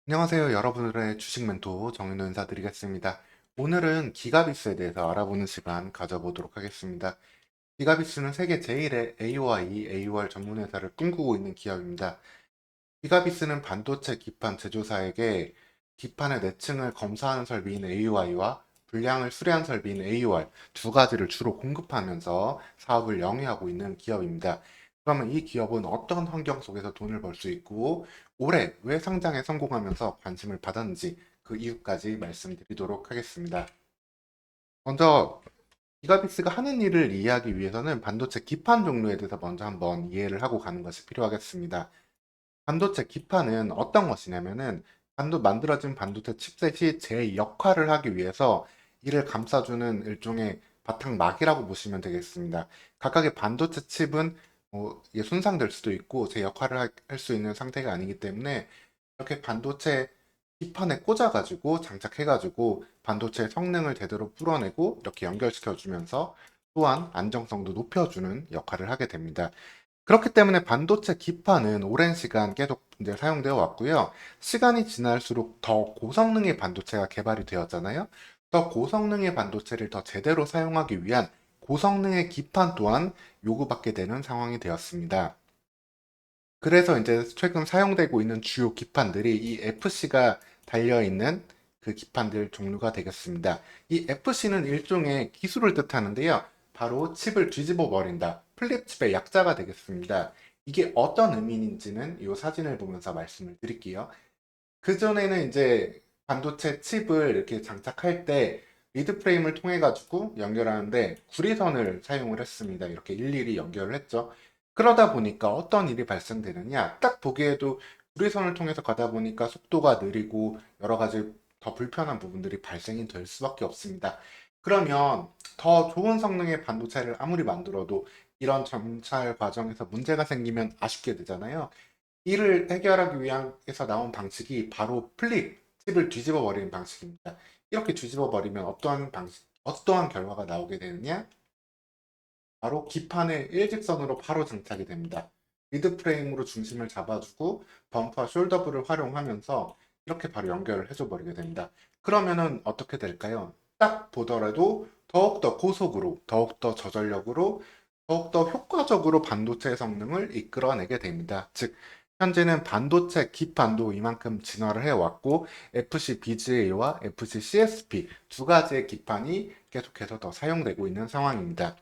안녕하세요. 여러분들의 주식 멘토 정윤호 인사드리겠습니다. 오늘은 기가비스에 대해서 알아보는 시간 가져보도록 하겠습니다. 기가비스는 세계 제1의 AOI, AOR 전문 회사를 꿈꾸고 있는 기업입니다. 기가비스는 반도체 기판 제조사에게 기판의 내층을 검사하는 설비인 AOI와 불량을 수리하는 설비인 AOR 두 가지를 주로 공급하면서 사업을 영위하고 있는 기업입니다. 그러면 이 기업은 어떤 환경 속에서 돈을 벌 수 있고 올해 왜 상장에 성공하면서 관심을 받았는지 그 이유까지 말씀드리도록 하겠습니다. 먼저 기가비스가 하는 일을 이해하기 위해서는 반도체 기판 종류에 대해서 먼저 한번 이해를 하고 가는 것이 필요하겠습니다. 반도체 기판은 어떤 것이냐면은 만들어진 반도체 칩셋이 제 역할을 하기 위해서 이를 감싸주는 일종의 바탕막이라고 보시면 되겠습니다. 각각의 반도체 칩은 이게 손상될 수도 있고 제 역할을 할 수 있는 상태가 아니기 때문에 이렇게 반도체 기판에 꽂아가지고 장착해가지고 반도체의 성능을 제대로 풀어내고 이렇게 연결시켜주면서 또한 안정성도 높여주는 역할을 하게 됩니다. 그렇기 때문에 반도체 기판은 오랜 시간 계속 이제 사용되어 왔고요. 시간이 지날수록 더 고성능의 반도체가 개발이 되었잖아요. 더 고성능의 반도체를 더 제대로 사용하기 위한 고성능의 기판 또한 요구받게 되는 상황이 되었습니다. 그래서 이제 최근 사용되고 있는 주요 기판들이 이 FC가 달려있는 그 기판들 종류가 되겠습니다. 이 FC는 일종의 기술을 뜻하는데요. 바로 칩을 뒤집어 버린다. 플립칩의 약자가 되겠습니다. 이게 어떤 의미인지는 이 사진을 보면서 말씀을 드릴게요. 그전에는 이제 반도체 칩을 이렇게 장착할 때 리드 프레임을 통해 가지고 연결하는데 구리선을 사용을 했습니다. 이렇게 일일이 연결을 했죠. 그러다 보니까 어떤 일이 발생되느냐? 딱 보기에도 구리선을 통해서 가다 보니까 속도가 느리고 여러 가지 더 불편한 부분들이 발생이 될 수밖에 없습니다. 그러면 더 좋은 성능의 반도체를 아무리 만들어도 이런 정찰 과정에서 문제가 생기면 아쉽게 되잖아요. 이를 해결하기 위해서 나온 방식이 바로 플립, 칩을 뒤집어 버리는 방식입니다. 이렇게 뒤집어 버리면 어떠한 결과가 나오게 되느냐? 바로 기판의 일직선으로 바로 장착이 됩니다. 리드 프레임으로 중심을 잡아주고 범퍼와 숄더블을 활용하면서 이렇게 바로 연결을 해줘 버리게 됩니다. 그러면은 어떻게 될까요? 딱 보더라도 더욱더 고속으로, 더욱더 저전력으로, 더욱더 효과적으로 반도체의 성능을 이끌어내게 됩니다. 즉, 현재는 반도체 기판도 이만큼 진화를 해왔고 FC BGA와 FC CSP 두 가지의 기판이 계속해서 더 사용되고 있는 상황입니다.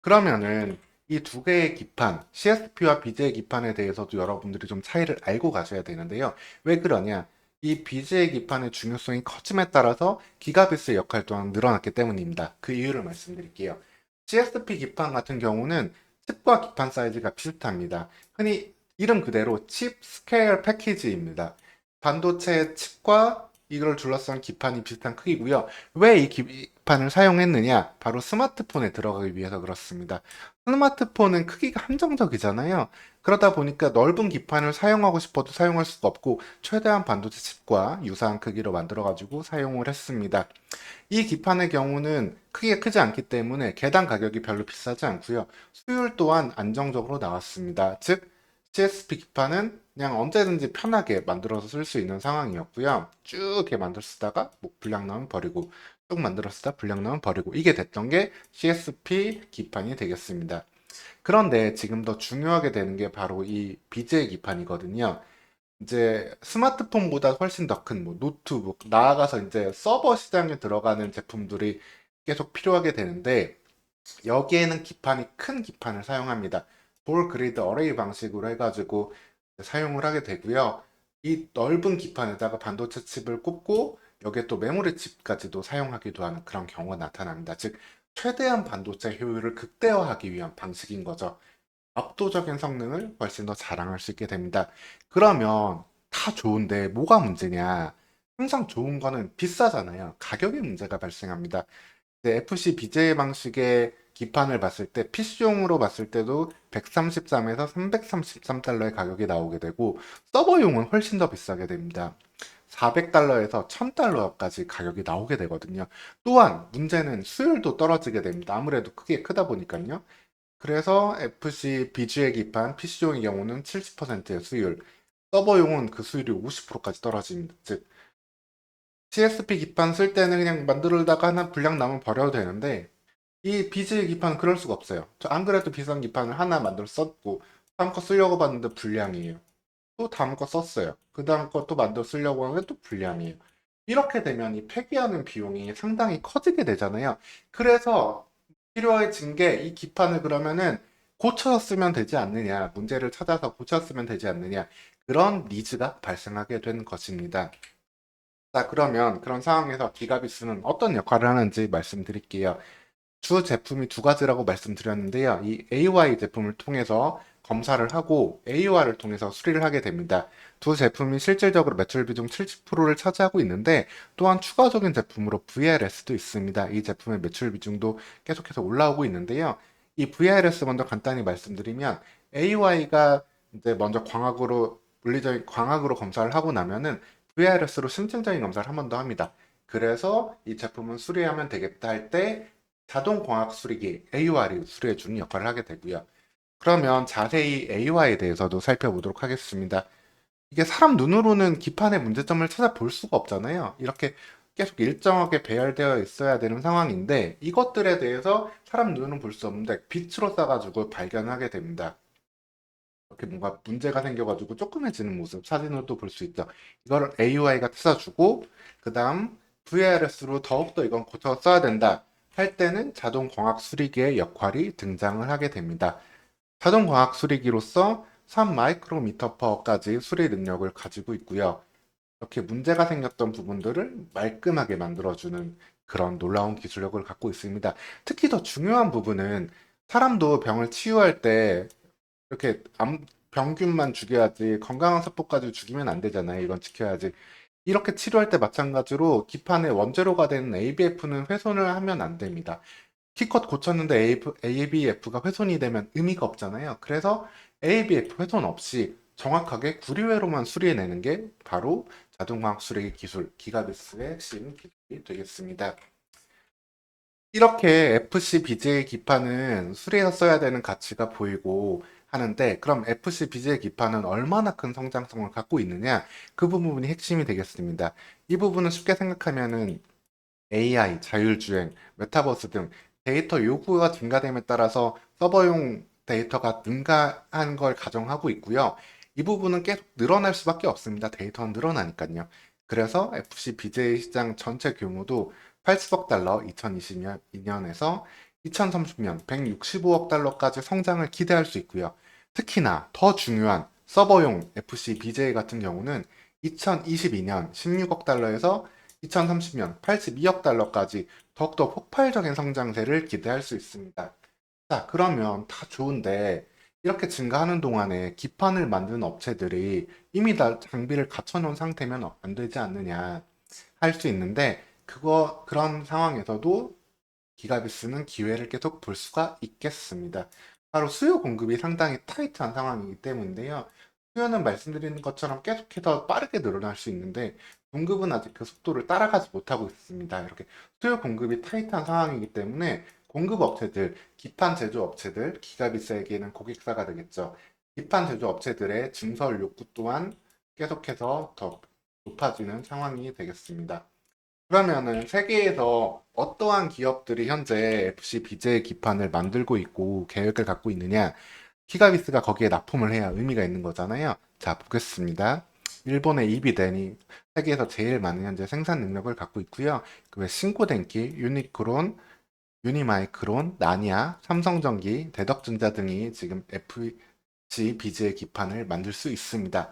그러면은 이 두 개의 기판, CSP와 BGA 기판에 대해서도 여러분들이 좀 차이를 알고 가셔야 되는데요. 왜 그러냐? 이 BGA 기판의 중요성이 커짐에 따라서 기가비스의 역할 또한 늘어났기 때문입니다. 그 이유를 말씀드릴게요. CSP 기판 같은 경우는 칩과 기판 사이즈가 비슷합니다. 흔히 이름 그대로 칩 스케일 패키지입니다. 반도체 칩과 이걸 둘러싼 기판이 비슷한 크기고요. 왜 이 기판을 사용했느냐? 바로 스마트폰에 들어가기 위해서 그렇습니다. 스마트폰은 크기가 한정적이잖아요. 그러다 보니까 넓은 기판을 사용하고 싶어도 사용할 수가 없고 최대한 반도체 칩과 유사한 크기로 만들어가지고 사용을 했습니다. 이 기판의 경우는 크기가 크지 않기 때문에 개당 가격이 별로 비싸지 않고요. 수율 또한 안정적으로 나왔습니다. 즉, CSP 기판은 그냥 언제든지 편하게 만들어서 쓸 수 있는 상황이었고요. 쭉 이렇게 만들 쓰다가 뭐 불량 나면 버리고 쭉 만들어 쓰다 불량 나면 버리고 이게 됐던 게 CSP 기판이 되겠습니다. 그런데 지금 더 중요하게 되는 게 바로 이 BJ 기판이거든요. 이제 스마트폰보다 훨씬 더 큰 뭐 노트북, 나아가서 이제 서버 시장에 들어가는 제품들이 계속 필요하게 되는데 여기에는 큰 기판을 사용합니다. 볼 그리드 어레이 방식으로 해가지고 사용을 하게 되고요. 이 넓은 기판에다가 반도체 칩을 꽂고 여기에 또 메모리 칩까지도 사용하기도 하는 그런 경우가 나타납니다. 즉, 최대한 반도체 효율을 극대화하기 위한 방식인 거죠. 압도적인 성능을 훨씬 더 자랑할 수 있게 됩니다. 그러면 다 좋은데 뭐가 문제냐? 항상 좋은 거는 비싸잖아요. 가격의 문제가 발생합니다. FC BJ 방식의 기판을 봤을 때 PC용으로 봤을 때도 133에서 333달러의 가격이 나오게 되고 서버용은 훨씬 더 비싸게 됩니다. 400달러에서 1000달러까지 가격이 나오게 되거든요. 또한 문제는 수율도 떨어지게 됩니다. 아무래도 크게 크다 보니까요. 그래서 FC BGA 기판 PC용의 경우는 70%의 수율, 서버용은 그 수율이 50%까지 떨어집니다. 즉 CSP 기판 쓸 때는 그냥 만들다가 하나 분량 남으면 버려도 되는데 이 비즈 기판은 그럴 수가 없어요. 저 안 그래도 비싼 기판을 하나 만들어 썼고 다음 거 쓰려고 봤는데 불량이에요. 또 다음 거 썼어요. 그 다음 거 또 만들어 쓰려고 하는데 또 불량이에요. 이렇게 되면 이 폐기하는 비용이 상당히 커지게 되잖아요. 그래서 필요해진 게 이 기판을 그러면은 고쳐 쓰면 되지 않느냐, 문제를 찾아서 고쳐 쓰면 되지 않느냐, 그런 니즈가 발생하게 된 것입니다. 자, 그러면 그런 상황에서 기가비스는 어떤 역할을 하는지 말씀드릴게요. 주 제품이 두 가지라고 말씀드렸는데요. 이 AY 제품을 통해서 검사를 하고 AOR을 통해서 수리를 하게 됩니다. 두 제품이 실질적으로 매출 비중 70%를 차지하고 있는데 또한 추가적인 제품으로 VRS도 있습니다. 이 제품의 매출 비중도 계속해서 올라오고 있는데요. 이 VRS 먼저 간단히 말씀드리면 AY가 이제 먼저 광학으로 물리적인 광학으로 검사를 하고 나면은 VRS로 심층적인 검사를 한 번 더 합니다. 그래서 이 제품은 수리하면 되겠다 할때 자동 광학 수리기 AOR이 수리해주는 역할을 하게 되고요. 그러면 자세히 AOR에 대해서도 살펴보도록 하겠습니다. 이게 사람 눈으로는 기판의 문제점을 찾아볼 수가 없잖아요. 이렇게 계속 일정하게 배열되어 있어야 되는 상황인데 이것들에 대해서 사람 눈으로는 볼 수 없는데 빛으로 쏴가지고 발견하게 됩니다. 이렇게 뭔가 문제가 생겨가지고 조그매지는 모습 사진으로도 볼 수 있죠. 이걸 AUI가 찾아주고 그 다음 VRS로 더욱더 이건 고쳐 써야 된다 할 때는 자동 광학 수리기의 역할이 등장을 하게 됩니다. 자동 광학 수리기로서 3 마이크로미터 퍼까지 수리 능력을 가지고 있고요. 이렇게 문제가 생겼던 부분들을 말끔하게 만들어주는 그런 놀라운 기술력을 갖고 있습니다. 특히 더 중요한 부분은 사람도 병을 치유할 때 이렇게 병균만 죽여야지 건강한 세포까지 죽이면 안 되잖아요. 이건 지켜야지. 이렇게 치료할 때 마찬가지로 기판의 원재료가 되는 ABF는 훼손을 하면 안 됩니다. 키컷 고쳤는데 ABF가 훼손이 되면 의미가 없잖아요. 그래서 ABF 훼손 없이 정확하게 구리회로만 수리해내는 게 바로 자동화학 수리기 기술, 기가비스의 핵심 기술이 되겠습니다. 이렇게 FC BJ 기판은 수리해서 써야 되는 가치가 보이고 하는데 그럼 FC BJ 기판은 얼마나 큰 성장성을 갖고 있느냐? 그 부분이 핵심이 되겠습니다. 이 부분은 쉽게 생각하면은 AI, 자율주행, 메타버스 등 데이터 요구가 증가됨에 따라서 서버용 데이터가 증가한 걸 가정하고 있고요. 이 부분은 계속 늘어날 수밖에 없습니다. 데이터는 늘어나니까요. 그래서 FC BJ 시장 전체 규모도 80억 달러 2022년에서 2030년 165억 달러까지 성장을 기대할 수 있고요. 특히나 더 중요한 서버용 FC BJ 같은 경우는 2022년 16억 달러에서 2030년 82억 달러까지 더욱더 폭발적인 성장세를 기대할 수 있습니다. 자, 그러면 다 좋은데 이렇게 증가하는 동안에 기판을 만드는 업체들이 이미 다 장비를 갖춰놓은 상태면 안 되지 않느냐 할 수 있는데 그런 상황에서도 기가비스는 기회를 계속 볼 수가 있겠습니다. 바로 수요 공급이 상당히 타이트한 상황이기 때문인데요. 수요는 말씀드리는 것처럼 계속해서 빠르게 늘어날 수 있는데 공급은 아직 그 속도를 따라가지 못하고 있습니다. 이렇게 수요 공급이 타이트한 상황이기 때문에 공급 업체들, 기판 제조 업체들, 기가비스에게는 고객사가 되겠죠. 기판 제조 업체들의 증설 욕구 또한 계속해서 더 높아지는 상황이 되겠습니다. 그러면은 세계에서 어떠한 기업들이 현재 FC BJ 기판을 만들고 있고 계획을 갖고 있느냐? 키가비스가 거기에 납품을 해야 의미가 있는 거잖아요. 자, 보겠습니다. 일본의 이비덴이 세계에서 제일 많은 현재 생산 능력을 갖고 있고요. 그 외 신코덴키, 유니크론, 유니마이크론, 나니아, 삼성전기, 대덕전자 등이 지금 FC BJ 기판을 만들 수 있습니다.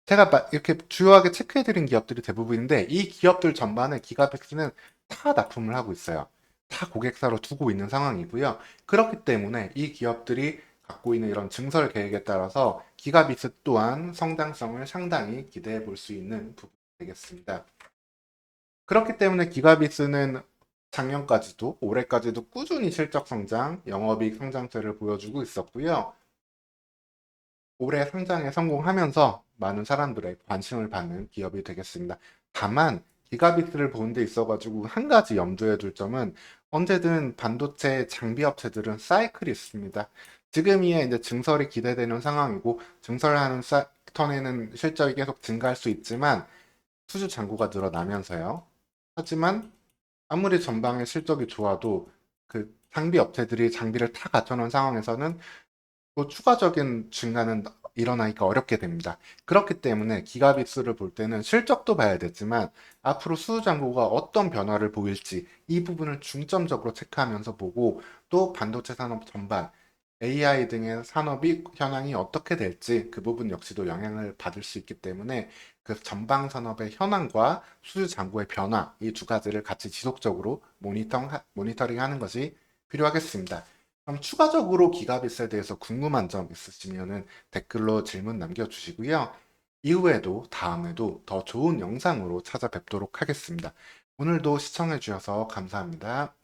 제가 이렇게 주요하게 체크해드린 기업들이 대부분인데 이 기업들 전반에 기가백스는 다 납품을 하고 있어요. 다 고객사로 두고 있는 상황이고요. 그렇기 때문에 이 기업들이 갖고 있는 이런 증설 계획에 따라서 기가비스 또한 성장성을 상당히 기대해 볼 수 있는 부분이 되겠습니다. 그렇기 때문에 기가비스는 작년까지도 올해까지도 꾸준히 실적 성장, 영업이익 성장세를 보여주고 있었고요. 올해 상장에 성공하면서 많은 사람들의 관심을 받는 기업이 되겠습니다. 다만 기가비트를 보는 데 있어가지고 한 가지 염두에 둘 점은 언제든 반도체 장비 업체들은 사이클이 있습니다. 지금이야 이제 증설이 기대되는 상황이고 증설하는 턴에는 실적이 계속 증가할 수 있지만 수주 잔고가 늘어나면서요. 하지만 아무리 전방의 실적이 좋아도 그 장비 업체들이 장비를 다 갖춰놓은 상황에서는 또 추가적인 증가는 일어나기가 어렵게 됩니다. 그렇기 때문에 기가비스를 볼 때는 실적도 봐야 되지만 앞으로 수주 잔고가 어떤 변화를 보일지 이 부분을 중점적으로 체크하면서 보고 또 반도체 산업 전반 AI 등의 산업이 현황이 어떻게 될지 그 부분 역시도 영향을 받을 수 있기 때문에 그 전방 산업의 현황과 수주 잔고의 변화 이 두 가지를 같이 지속적으로 모니터링 하는 것이 필요하겠습니다. 그럼 추가적으로 기가빗에 대해서 궁금한 점 있으시면은 댓글로 질문 남겨주시고요. 이후에도 다음에도 더 좋은 영상으로 찾아뵙도록 하겠습니다. 오늘도 시청해주셔서 감사합니다.